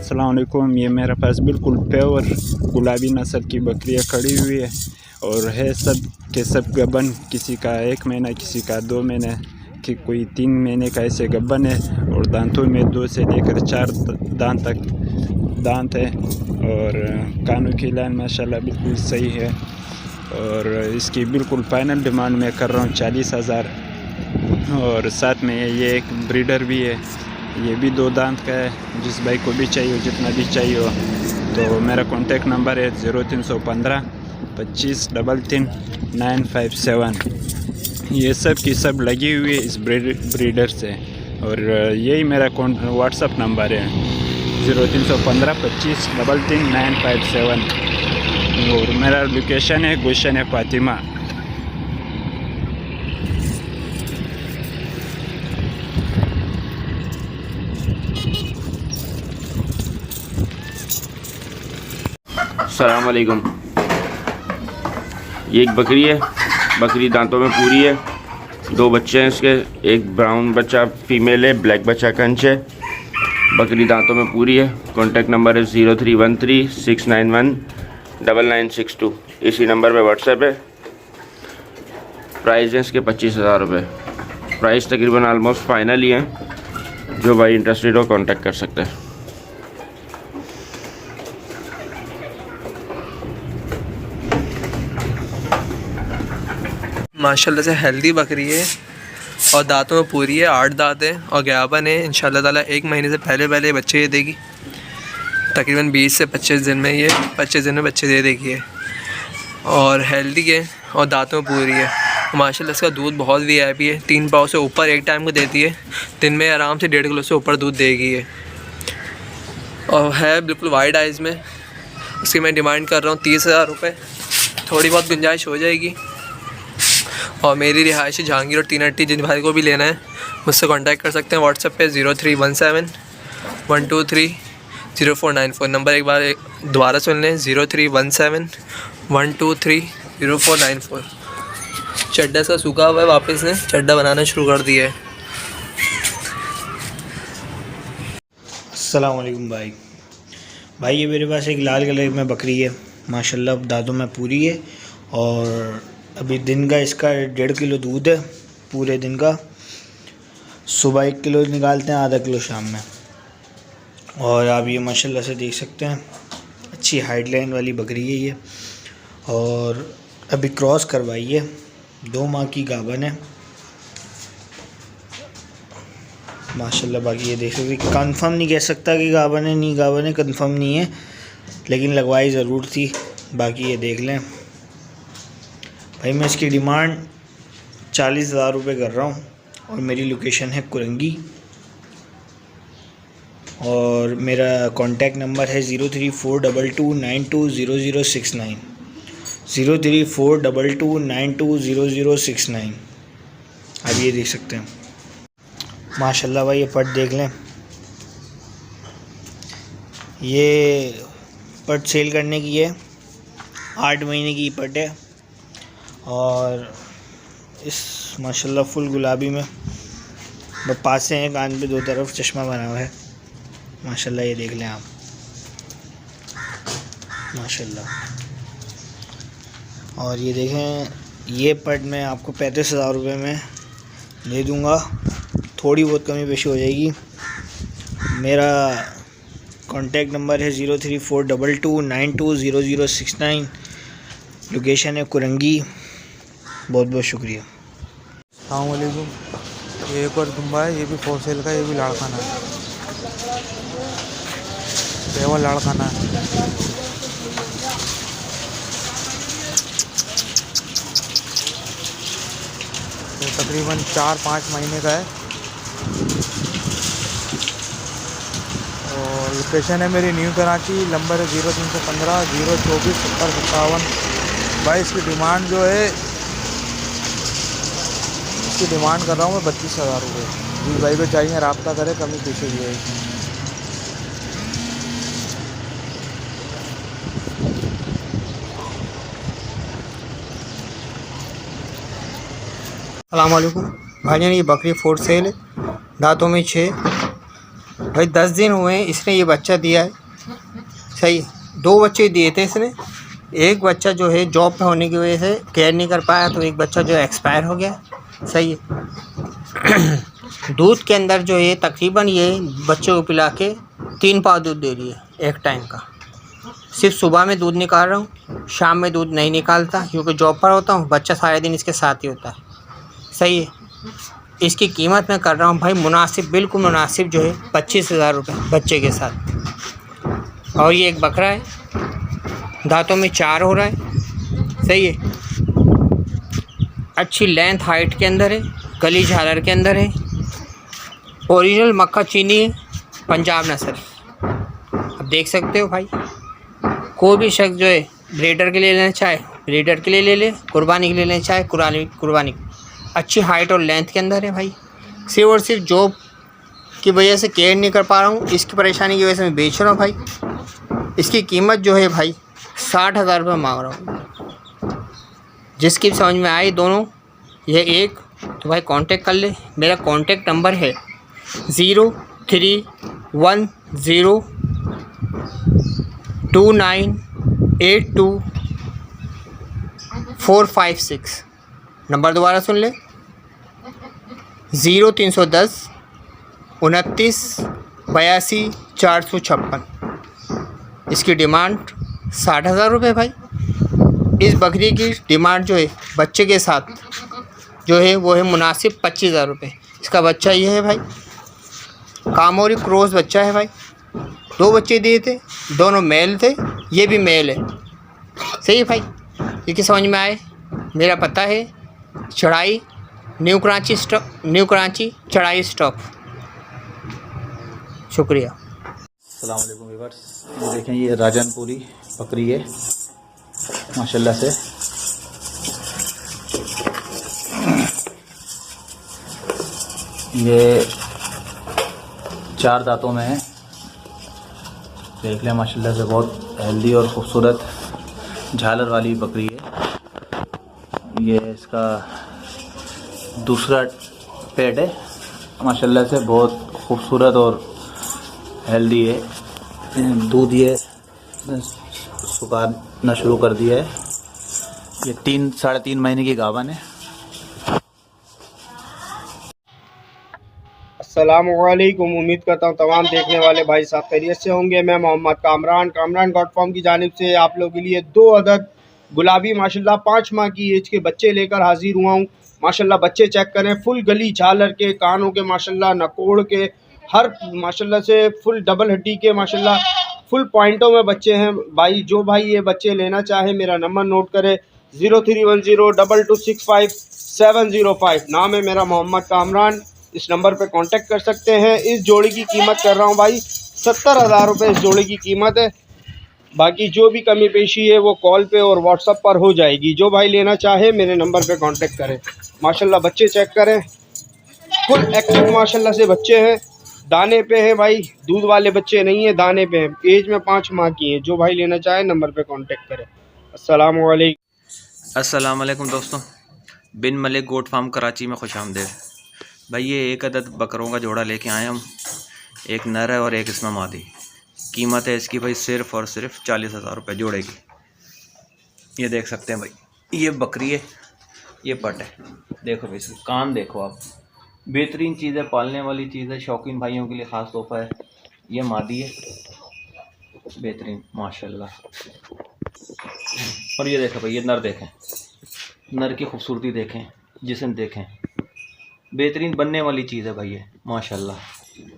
अस्सलाम वालेकुम। ये मेरे पास बिल्कुल प्योर गुलाबी नस्ल की बकरियाँ खड़ी हुई है और है सब के सब गबन। किसी का 1 महीना, किसी का 2 महीने कि कोई 3 महीने का ऐसे गबन है और दांतों में 2 से लेकर 4 दांत तक दांत है और कानों की लाइन माशाल्लाह बिल्कुल सही है। और इसकी बिल्कुल फाइनल डिमांड मैं कर रहा हूँ 40,000। और साथ में ये एक ब्रीडर भी है, ये भी 2 दांत का है। जिस भाई को भी चाहिए, जितना भी चाहिए हो, तो मेरा कॉन्टैक्ट नंबर है 0315 25 33 957। ये सब की सब लगी हुई है इस ब्रीडर से। और यही मेरा व्हाट्सअप नंबर है 0315 25 33 957। और मेरा लोकेशन है गुलशन फातिमा। अस्सलाम वालेकुम। ये एक बकरी है, बकरी दांतों में पूरी है। 2 बच्चे हैं इसके, एक ब्राउन बच्चा फीमेल है, ब्लैक बच्चा कंच है। बकरी दांतों में पूरी है। कॉन्टैक्ट नंबर है 0313 691 9962। इसी नंबर पे व्हाट्सएप है। प्राइस है इसके 25,000 रुपये। प्राइस तकरीबन आलमोस्ट फाइनल ही है। जो भाई इंटरेस्टेड हो कॉन्टैक्ट कर सकते हैं। माशाल्लाह से हेल्दी बकरी है और दांतों में पूरी है, 8 दांत है और गायबन है। इंशाल्लाह ताला 1 महीने से पहले बच्चे ये देगी। तकरीबन 20 से 25 दिन में, ये 25 दिन में बच्चे दे देगी है और हेल्दी है और दांतों में पूरी है। माशाल्लाह इसका दूध बहुत वीआईपी है। 3 पाव से ऊपर एक टाइम को देती है। दिन में आराम से 1.5 किलो से ऊपर दूध देगी है और है बिल्कुल वाइड आइज़ में। उसकी मैं डिमांड कर रहा हूँ 30,000 रुपये। थोड़ी बहुत गुंजाइश हो जाएगी। और मेरी रिहाइश जहांगीर और 3 हट्टी, जिन भाई को भी लेना है मुझसे कांटेक्ट कर सकते हैं व्हाट्सएप पे 0317 123 0494। नंबर एक बार दोबारा सुन लें 0317 123 0494। चड्डा सा सूखा हुआ है, वापस ने चड्डा बनाना शुरू कर दिया है। अस्सलाम वालेकुम भाई ये मेरे पास एक लाल कलर में बकरी है। माशाल्लाह दांतों में पूरी है और अभी दिन का इसका 1.5 किलो दूध है पूरे दिन का। सुबह 1 किलो निकालते हैं, आधा किलो शाम में। और आप ये माशाल्लाह से देख सकते हैं, अच्छी हाइट लाइन वाली बकरी है ये। और अभी क्रॉस करवाई है, 2 माह की गाभन है माशाल्लाह। बाकी ये देख सकते, कंफर्म नहीं कह सकता कि गाभन है नहीं गाभन है, कंफर्म नहीं है, लेकिन लगवाई ज़रूर थी। बाकी ये देख लें भाई, मैं इसकी डिमांड 40,000 रुपये कर रहा हूँ और मेरी लोकेशन है कुरंगी। और मेरा कॉन्टैक्ट नंबर है 034229200069 034229200069। आप ये देख सकते हैं माशाल्लाह भाई। ये पट देख लें, ये पट सेल करने की है, 8 महीने की पट है। और इस माशाल्लाह फुल गुलाबी में पासे हैं, कान पे 2 तरफ चश्मा बना हुआ है माशाल्लाह। ये देख लें आप माशाल्लाह। और ये देखें, ये पट मैं आपको 35,000 रुपये में दे दूँगा। थोड़ी बहुत कमी पेशी हो जाएगी। मेरा कॉन्टैक्ट नंबर है 034229200069। लोकेशन है कुरंगी। बहुत बहुत शुक्रिया। अस्सलाम वालेकुम। ये एक और दुम्बा है, ये भी फॉर सेल का, ये भी लाड़खाना है, केवल लाड़खाना है। तो तकरीबन 4-5 महीने का है और लोकेशन है मेरी न्यू कराची। नंबर है 0315 024 70 57। भाई इसकी डिमांड जो है, इसकी डिमांड कर रहा हूँ मैं 32,000 रुपये। जिस भाई को चाहिए रब्ता करें, कमी पीछे भी है। अस्सलाम वालेकुम भाईजान। ये बकरी फॉर सेल है, दांतों में 6, भाई 10 दिन हुए हैं इसने ये बच्चा दिया है। सही है, 2 बच्चे दिए थे इसने। एक बच्चा जो है जॉब पे होने की वजह से केयर नहीं कर पाया, तो एक बच्चा जो एक्सपायर हो गया। सही है। दूध के अंदर जो है तकरीबन ये बच्चों को पिला के 3 पाव दूध दे रही है एक टाइम का। सिर्फ सुबह में दूध निकाल रहा हूँ, शाम में दूध नहीं निकालता क्योंकि जॉब पर होता हूँ। बच्चा सारे दिन इसके साथ ही होता है। सही है। इसकी कीमत मैं कर रहा हूँ भाई मुनासिब, बिल्कुल मुनासिब जो है 25,000 रुपये बच्चे के साथ। और ये एक बकरा है, दांतों में 4 हो रहा है। सही है। अच्छी लेंथ हाइट के अंदर है, गली झालर के अंदर है, ओरिजिनल मक्का चीनी है, पंजाब नस्ल। अब देख सकते हो भाई, कोई भी शख्स जो है ब्रीडर के लिए लेना चाहे ब्रीडर के लिए ले ले, कुर्बानी के लिए लेना चाहे कुर्बानी। अच्छी हाइट और लेंथ के अंदर है भाई। सिर्फ और सिर्फ जॉब की वजह से केयर नहीं कर पा रहा हूँ, इसकी परेशानी की वजह से मैं बेच रहा हूँ भाई। इसकी कीमत जो है भाई 60,000 रुपये मांग रहा हूँ। जिसकी समझ में आए दोनों ये एक तो भाई कांटेक्ट कर ले। मेरा कांटेक्ट नंबर है 03102982 456। नंबर दोबारा सुन ले, 0310 29 82 456। इसकी डिमांड 60,000 रुपये भाई। इस बकरी की डिमांड जो है बच्चे के साथ जो है वो है मुनासिब 25,000 रुपये। इसका बच्चा ये है भाई, कामोरी क्रॉस बच्चा है भाई। 2 बच्चे दिए थे, दोनों मेल थे, ये भी मेल है। सही है भाई। ये समझ में आए। मेरा पता है चढ़ाई न्यू कराची चढ़ाई स्टॉप। शुक्रिया। अस्सलाम वालेकुम व्यूअर्स, ये देखें ये राजनपुरी बकरी है माशाल्लाह से। ये 4 दांतों में है, देख लें माशाल्लाह से। बहुत हेल्दी और ख़ूबसूरत झालर वाली बकरी है। ये इसका दूसरा पेट है माशाल्लाह से, बहुत खूबसूरत और हेल्दी है। दूध ये सुखाना शुरू कर दिया है। ये 3-3.5 महीने की गाभन है। अस्सलामुअलैकुम। उम्मीद करता हूँ तमाम देखने वाले भाई साहब खैरियत से होंगे। मैं मोहम्मद कामरान गॉड फार्म की जानिब से आप लोगों के लिए 2 अदद गुलाबी माशाल्लाह 5 माह की एज के बच्चे लेकर हाजिर हुआ हूँ। माशाल्लाह बच्चे चेक करें, फुल गली झालर के, कानों के माशाल्लाह, नकोड़ के, हर माशाल्लाह से फुल डबल हड्डी के माशाल्लाह फुल पॉइंटों में बच्चे हैं भाई। जो भाई ये बच्चे लेना चाहे मेरा नंबर नोट करे 03102265 नाम है मेरा मोहम्मद कामरान। इस नंबर पे कांटेक्ट कर सकते हैं। इस जोड़ी की कीमत कर रहा हूँ भाई 70,000 रुपये इस जोड़ी की कीमत है। बाकी जो भी कमी पेशी है वो कॉल पे और व्हाट्सअप पर हो जाएगी। जो भाई लेना चाहे मेरे नंबर पे कांटेक्ट करें। माशाल्लाह बच्चे चेक करें, फुल एक्टिव माशाल्लाह से बच्चे हैं। दाने पे है भाई, दूध वाले बच्चे नहीं है, दाने पे हैं। एज में 5 माह की हैं। जो भाई लेना चाहे नंबर पे कांटेक्ट करें। अस्सलाम वालेकुम दोस्तों, बिन मलिक गोट फार्म कराची में खुश आमदेद। भाई ये एक अदद बकरों का जोड़ा लेके आए हम, एक नर है और एक इसमें मादी। कीमत है इसकी भाई सिर्फ़ और सिर्फ 40,000 रुपये जोड़े की। ये देख सकते हैं भाई, ये बकरी है, ये पट है। देखो भाई इसके कान देखो आप, बेहतरीन चीज़ है, पालने वाली चीज़ है, शौकीन भाइयों के लिए ख़ास तोहफ़ा है। ये मादी है, बेहतरीन माशाल्लाह। और ये देखो भाई, ये नर देखें, नर की खूबसूरती देखें, जिस्म देखें, बेहतरीन बनने वाली चीज़ है भाई ये माशाल्लाह।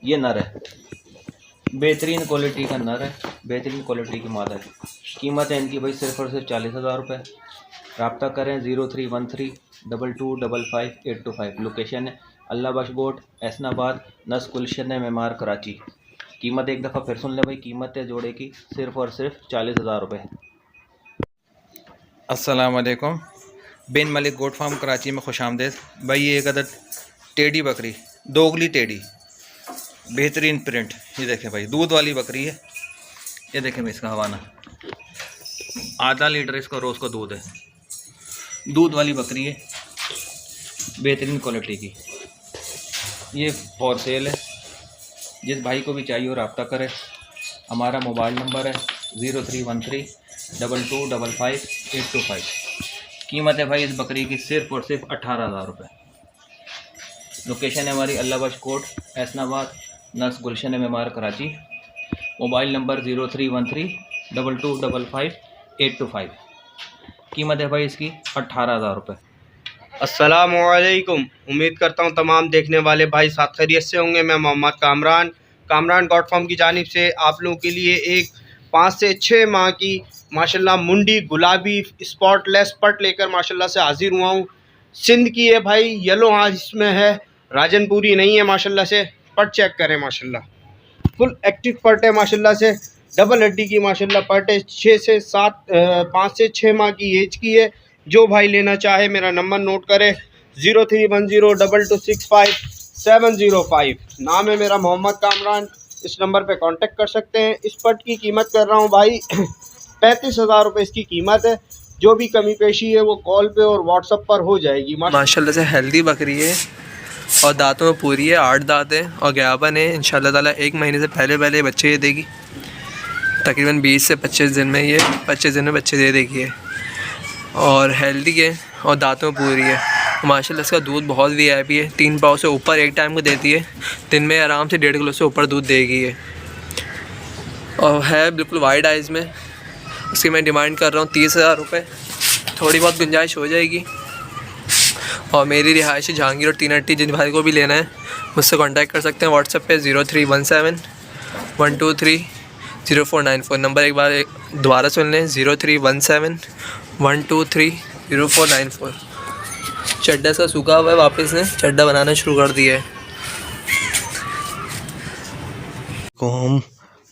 ये नर है, बेहतरीन क्वालिटी का नर है, बेहतरीन क्वालिटी की मादा है। कीमत है इनकी भाई सिर्फ और सिर्फ 40,000 रुपये। रब्ता करें 0313555825। लोकेशन है अल्लाह बख्श गोट, एसनाबाद, नस गुलशन मेमार, कराची। कीमत एक दफ़ा फिर सुन ले भाई, कीमत है जोड़े की सिर्फ और सिर्फ 40,000 रुपये। अस्सलाम वालेकुम, बिन मलिक गोट फार्म कराची में खुश आमदेद। भाई ये एक अदद टेढ़ी बकरी, दोगली टेढ़ी, बेहतरीन प्रिंट। ये देखें भाई, दूध वाली बकरी है। ये देखें भाई इसका हवाना, आधा लीटर इसका रोज़ का दूध है। दूध वाली बकरी है, बेहतरीन क्वालिटी की। ये फॉर सेल है, जिस भाई को भी चाहिए वो रब्ता करे। हमारा मोबाइल नंबर है 031322555825। कीमत है भाई इस बकरी की सिर्फ़ और सिर्फ 18,000 रुपये। लोकेशन है हमारी अल्लाह बख्श कोट ऐसनाबाद, नर्स गुलशन मेमार कराची। Mobile number 031322555825। कीमत है भाई इसकी 18,000 रुपये। अस्सलामुअलैकुम। उम्मीद करता हूँ तमाम देखने वाले भाई साथ खैरियत से होंगे। मैं मोहम्मद कामरान गॉड फार्म की जानिब से आप लोगों के लिए एक 5 से 6 माह की माशाल्लाह मुंडी गुलाबी स्पॉटलेस पट लेकर माशाल्लाह से हाजिर हुआ हूँ। सिंध की है भाई, येलो आज इसमें है, राजनपुरी नहीं है। माशाल्लाह से पट चेक करें, माशाल्लाह फुल एक्टिव पट है। माशाल्लाह से डबल हड्डी की माशाल्लाह पट है। 5 से 6 माह की एज की है। जो भाई लेना चाहे मेरा नंबर नोट करें 03102265 नाम है मेरा मोहम्मद कामरान। इस नंबर पे कांटेक्ट कर सकते हैं। इस पट की कीमत कर रहा हूँ भाई 35,000 रुपये इसकी कीमत है। जो भी कमी पेशी है वो कॉल पे और व्हाट्सएप पर हो जाएगी। माशाल्लाह से हेल्दी बकरी है और दांतों में पूरी है, 8 दांत है और गायबन है। इंशाल्लाह ताला 1 महीने से पहले बच्चे ये देगी। तकरीबन 20 से 25 दिन में ये 25 दिन में बच्चे दे देगी है और हेल्दी है और दांतों में पूरी है। माशाल्लाह इसका दूध बहुत वीआईपी है। 3 पाव से ऊपर एक टाइम को देती है। दिन में आराम से 1.5 किलो से ऊपर दूध देगी है और है बिल्कुल वाइड आइज़ में। उसकी मैं डिमांड कर रहा हूँ 30,000 रुपये। थोड़ी बहुत गुंजाइश हो जाएगी। और मेरी रिहायशी जहांगीर और 3 हट्टी, जिन भाई को भी लेना है मुझसे कांटेक्ट कर सकते हैं व्हाट्सएप पे 031712309494। नंबर एक बार दोबारा सुन लें 031712309494। चड्डा इसका सूखा हुआ है, वापस ने चड्डा बनाना शुरू कर दिया है। को हम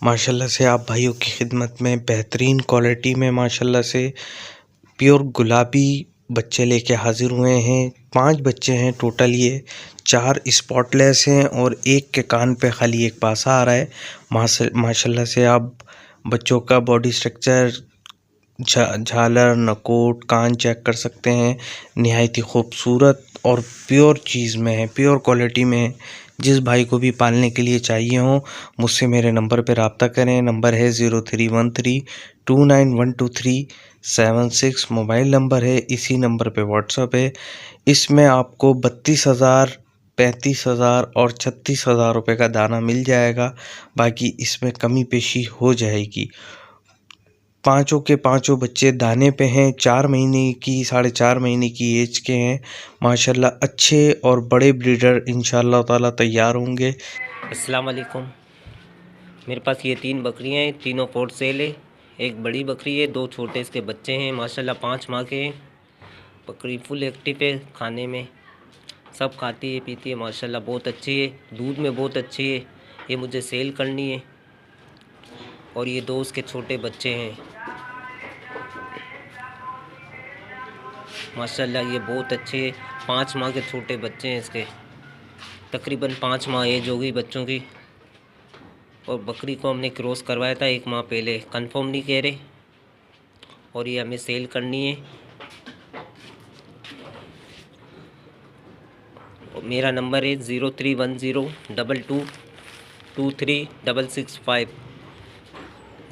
माशाल्लाह से आप भाइयों की खिदमत में बेहतरीन क्वालिटी में माशाल्लाह से प्योर गुलाबी बच्चे लेके हाज़िर हुए हैं। 5 बच्चे हैं टोटल, ये 4 स्पॉटलेस हैं और एक के कान पे खाली एक पासा आ रहा है। माशाल्लाह से आप बच्चों का बॉडी स्ट्रक्चर, झालर, नकोट, कान चेक कर सकते हैं। नहायत ही खूबसूरत और प्योर चीज़ में है, प्योर क्वालिटी में है। जिस भाई को भी पालने के लिए चाहिए हो मुझसे मेरे नंबर पर रब्ता करें। नंबर है 0313291237 मोबाइल नंबर है। इसी नंबर पे व्हाट्सअप है। इसमें आपको 32,000, 35,000 और 36,000 रुपये का दाना मिल जाएगा। बाकी इसमें कमी पेशी हो जाएगी। पाँचों के पाँचों बच्चे दाने पे हैं। 4 महीने की, 4.5 महीने की एज के हैं। माशाल्लाह अच्छे और बड़े ब्रीडर इंशाअल्लाह ताला तैयार होंगे। अस्सलाम वालेकुम। मेरे पास ये 3 बकरियां हैं, तीनों फोर सेल है। एक बड़ी बकरी है, 2 छोटे इसके बच्चे हैं। माशाल्लाह 5 माह के हैं। बकरी फुल एक्टिव है, खाने में सब खाती है पीती है। माशाल्लाह बहुत अच्छी है, दूध में बहुत अच्छी है। ये मुझे सेल करनी है। और ये 2 उसके छोटे बच्चे हैं। माशाल्लाह ये बहुत अच्छे 5 माह के छोटे बच्चे हैं इसके। तकरीबन 5 माह एज हो गई बच्चों की। और बकरी को हमने क्रॉस करवाया था 1 माह पहले, कंफर्म नहीं कह रहे। और ये हमें सेल करनी है। और मेरा नंबर है 031022236665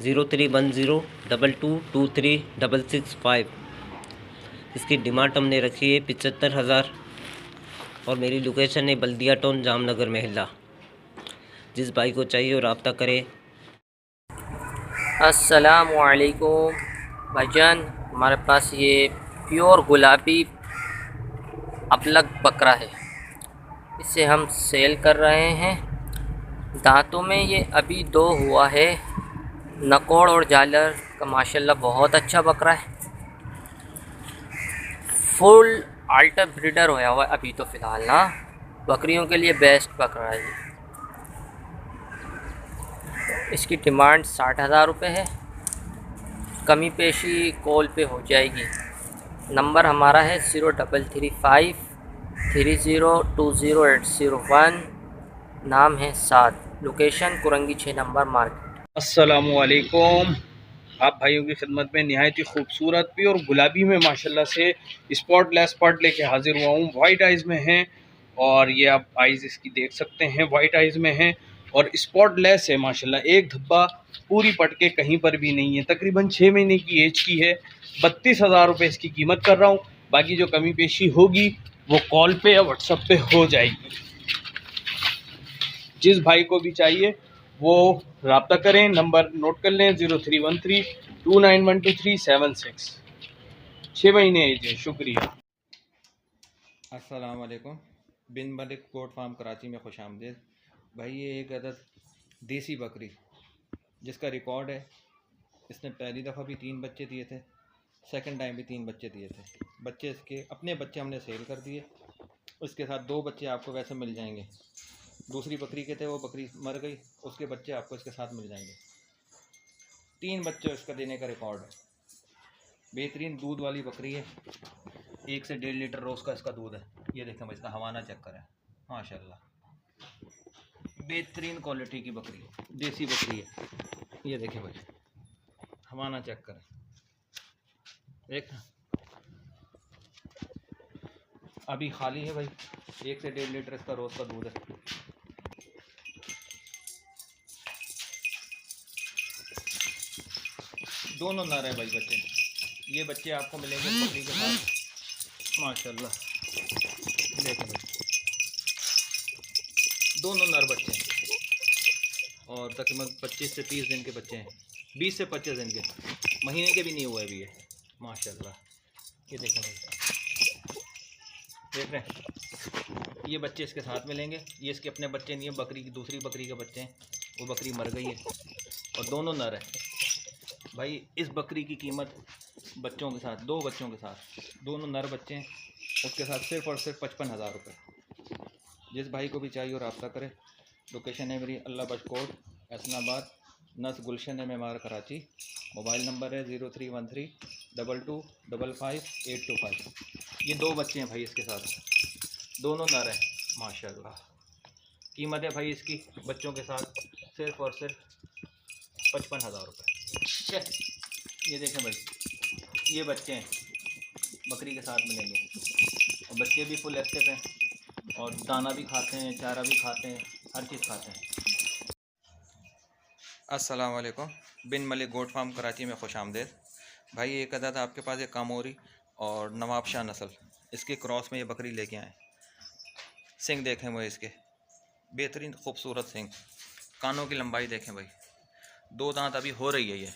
031022236665। इसकी डिमांड हमने रखी है 75,000। और मेरी लोकेशन है बल्दिया टाउन, जामनगर महल्ला। जिस भाई को चाहिए वो रब्ता करे। अस्सलामुअलैकुम भाईजान, हमारे पास ये प्योर गुलाबी अपलग बकरा है। इसे हम सेल कर रहे हैं। दांतों में ये अभी 2 हुआ है। नकोड़ और झालर का माशाल्लाह बहुत अच्छा बकरा है। फुल अल्टर ब्रीडर होया हुआ है अभी तो फ़िलहाल ना। बकरियों के लिए बेस्ट बकरा है ये। इसकी डिमांड 60,000 रुपये है। कमी पेशी कॉल पे हो जाएगी। नंबर हमारा है 0353020801। नाम है Saad. Location Korangi 6 number market. अस्सलामुअलैकुम। आप भाइयों की खिदमत में नहायत ही खूबसूरत प्योर गुलाबी में माशाल्लाह से स्पॉटलेस पट लेके हाजिर हुआ हूँ। वाइट आइज़ में हैं और ये आप आइज़ इसकी देख सकते हैं, वाइट आइज़ में हैं। और स्पॉटलेस है माशाल्लाह, एक धब्बा पूरी पटके कहीं पर भी नहीं है। तकरीबन 6 महीने की एज की है। 32,000 रुपये इसकी कीमत कर रहा हूँ। बाकी जो कमी पेशी होगी वो कॉल पे या व्हाट्सएप पे हो जाएगी। जिस भाई को भी चाहिए वो रब्ता करें, नंबर नोट कर लें 0313291236। 6 महीने एज है। शुक्रिया। अस्सलाम वालेकुम। बिन मलिक गोट फार्म कराची में खुशामदीद। भाई ये एक अदद देसी बकरी जिसका रिकॉर्ड है, इसने पहली दफ़ा भी 3 बच्चे दिए थे, सेकंड टाइम भी 3 बच्चे दिए थे। बच्चे इसके अपने बच्चे हमने सेल कर दिए। उसके साथ 2 बच्चे आपको वैसे मिल जाएंगे। दूसरी बकरी के थे, वो बकरी मर गई, उसके बच्चे आपको इसके साथ मिल जाएंगे। 3 बच्चे इसका देने का रिकॉर्ड है। बेहतरीन दूध वाली बकरी है। 1 से 1.5 लीटर रोज़ का इसका दूध है। ये देखें भाई, इसका हवाना चक्कर है माशाल्लाह। बेहतरीन क्वालिटी की बकरी है, देसी बकरी है। ये देखें भाई, हवाना चक्कर है। देख अभी खाली है भाई। 1 से 1.5 लीटर इसका रोज़ का दूध है। दोनों नर है भाई बच्चे। ये बच्चे आपको मिलेंगे बकरी के साथ माशाल्लाह। देखें भाई, दोनों नर बच्चे हैं और तकरीबन 25 से 30 दिन के बच्चे हैं। 20 से 25 दिन के, महीने के भी नहीं हुए अभी ये माशाल्लाह। ये देखें भाई, देख रहे हैं, ये बच्चे इसके साथ मिलेंगे। ये इसके अपने बच्चे नहीं है, बकरी की दूसरी बकरी के बच्चे हैं। वो बकरी मर गई है और दोनों नर है भाई। इस बकरी की कीमत बच्चों के साथ, 2 बच्चों के साथ, दोनों नर बच्चे हैं, उसके साथ सिर्फ़ और सिर्फ 55,000 रुपये। जिस भाई को भी चाहिए और रब्ता करे। लोकेशन है मेरी अल्लाह बख्श कोट, एसनाबाद, नस गुलशन है, मेमार कराची। मोबाइल नंबर है 031322555825। ये 2 बच्चे हैं भाई इसके साथ, दोनों नर हैं माशाल्लाह। कीमत है भाई इसकी बच्चों के साथ सिर्फ़ और सिर्फ 55,000 रुपये। ये देखें भाई, ये बच्चे हैं, बकरी के साथ मिलेंगे और बच्चे भी फुल एक्टिव हैं और दाना भी खाते हैं, चारा भी खाते हैं, हर चीज़ खाते हैं। अस्सलाम वालेकुम। बिन मलिक गोट फार्म कराची में खुशामदीद। भाई एक अदद आपके पास एक कामोरी और नवाब शाह नस्ल, इसके क्रॉस में ये बकरी लेके आए। सिंग देखें वो इसके, बेहतरीन खूबसूरत सिंग। कानों की लंबाई देखें भाई, 2 दांत अभी हो रही है। ये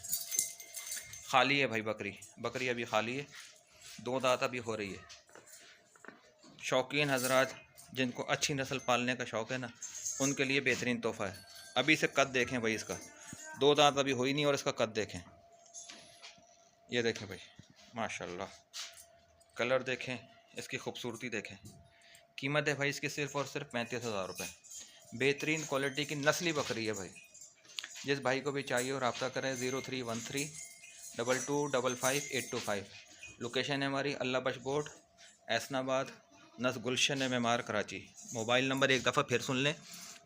खाली है भाई बकरी अभी खाली है, 2 दांत अभी हो रही है। शौकीन हजरात जिनको अच्छी नस्ल पालने का शौक़ है ना, उनके लिए बेहतरीन तोहफ़ा है। अभी से कद देखें भाई, इसका 2 दांत अभी हुई नहीं और इसका कद देखें। ये देखें भाई माशाल्लाह, कलर देखें, इसकी खूबसूरती देखें। कीमत है भाई इसकी सिर्फ़ और सिर्फ 35,000 रुपये। बेहतरीन क्वालिटी की नस्ली बकरी है भाई। जिस भाई को भी चाहिए और रब्ता करें 031322555825। लोकेशन है हमारी अल्लाह बख्श कोट, एसनाबाद, नस गुलशन है, मेमार कराची। मोबाइल नंबर एक दफ़ा फिर सुन लें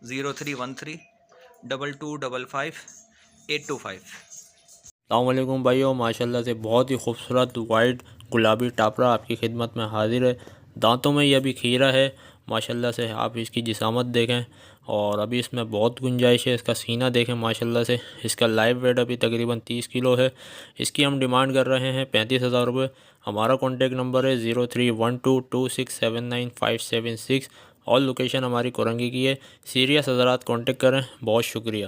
031322555825। अस्सलामुअलैकुम भाइयों, माशाल्लाह से बहुत ही खूबसूरत वाइट गुलाबी टापरा आपकी खिदमत में हाजिर है। दांतों में यह भी खीरा है माशाल्लाह से। आप इसकी जिसामत देखें और अभी इसमें बहुत गुंजाइश है। इसका सीना देखें माशाल्लाह से। इसका लाइव वेट अभी तकरीबन 30 किलो है। इसकी हम डिमांड कर रहे हैं 35,000 रुपये। हमारा कॉन्टेक्ट नंबर है 0312267957 और लोकेशन हमारी कोरंगी की है। सीरियस हज़रात कॉन्टेक्ट करें। बहुत शुक्रिया।